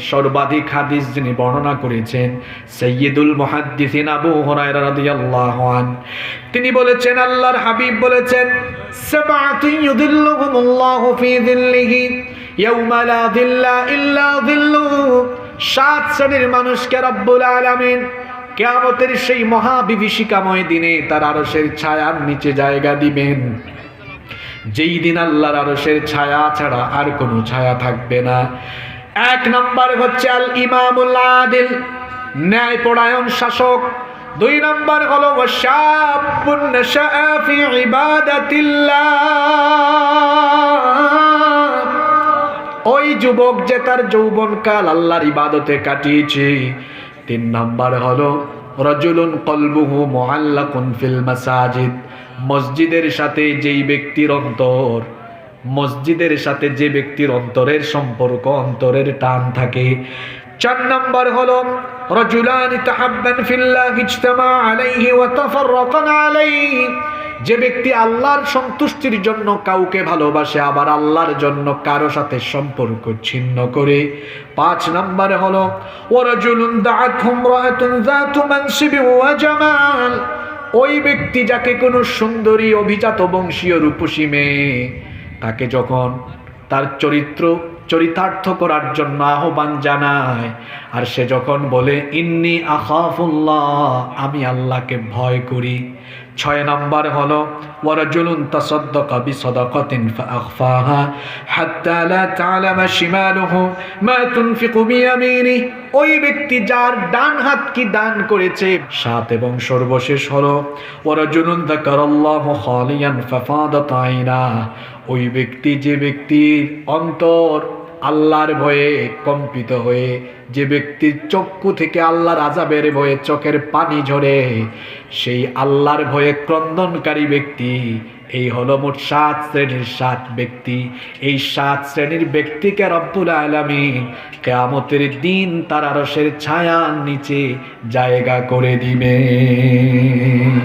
সর্বাধিক হাদিস যিনি বর্ণনা করেছেন সাইয়্যিদুল মুহাদ্দিসিন আবু হুরায়রা রাদিয়াল্লাহু আনহু, তিনি বলেছেন, আল্লাহর হাবিব বলেছেন, সাবআতুন ইউযিল্লুহুমুল্লাহু ফি যিল্লিহি ইয়াওমা লা যিল্লা ইল্লা যিল্লুহু। 7 শ্রেণীর মানুষকে রব্বুল আলামিন কিয়ামতের সেই মহা বিভীষিকাময় দিনে তার আরশের ছায়ার নিচে জায়গা দিবেন, যেই দিন আল্লাহর আরশের ছায়া ছাড়া আর কোনো ছায়া থাকবে না। 1 নম্বর হচ্ছে আল ইমামুল আদিল, ন্যায়পরায়ণ শাসক। 2 নম্বর হলো ওয়াশাবুন নাশাআ ফি ইবাদাতিল্লাহ, ওই যুবক যে তার যৌবনকাল আল্লাহর ইবাদতে কাটিয়েছে। 3 নম্বর হলো রাজুলুন কলবুহু মুআল্লাকুন ফিল মাসাজিদ, মসজিদের সাথে যেই ব্যক্তির অন্তর, মসজিদের সাথে যে ব্যক্তির অন্তরের সম্পর্ক, অন্তরের টান থাকে। 4 নম্বর হলো রাজুলানি তাহাব্বান ফিল্লাহি ইজতামা আলাইহি ওয়া তাফাররাকা আলাইহি, যে ব্যক্তি আল্লাহর সন্তুষ্টির জন্য কাউকে ভালোবাসে আবার আল্লাহর জন্য কারো সাথে সম্পর্ক ছিন্ন করে। 5 নম্বর হলো ওয়ারাজুলুন দাআতহু ইমরাআতুন যাতু মানসিবি ওয়া জামাল, ওই ব্যক্তি যাকে কোনো সুন্দরী অভিজাত বংশীয় রূপসী মেয়ে তাকে যখন তার চরিতার্থ করার জন্য আহ্বান জানায়, আর সে যখন বলে ইন্নী আখাফুল্লাহ, আমি আল্লাহকে ভয় করি। 6 নম্বর হলো ওয়ারাজুলুন তাসাদ্দাকা বিসাদাকাতিন ফাআখফাহা হাত্তা লা তা'লামা শিমালুহু মা তুনফিকু বিয়ামিনিহি, ওই ব্যক্তি যার ডান হাত কি দান করেছে। 7 এবং সর্বশেষ হলো ওয়ারাজুলুন যাকারাল্লাহু খালিয়ান ফাফাদাত আইনা, ওই ব্যক্তি যে ব্যক্তির অন্তর আল্লাহর ভয়ে কম্পিত হয়ে, যে ব্যক্তির চক্ষু থেকে আল্লাহর আযাবের ভয়ে চোখের পানি ঝরে, সেই আল্লাহর ভয়ে ক্রন্দনকারী ব্যক্তি। এই হলো মোট 7 শ্রেণীর 7 ব্যক্তি। এই 7 শ্রেণীর ব্যক্তিকে রব্বুল আলামিন কিয়ামতের দিন তার আরশের ছায়ার নিচে জায়গা করে দিবেন।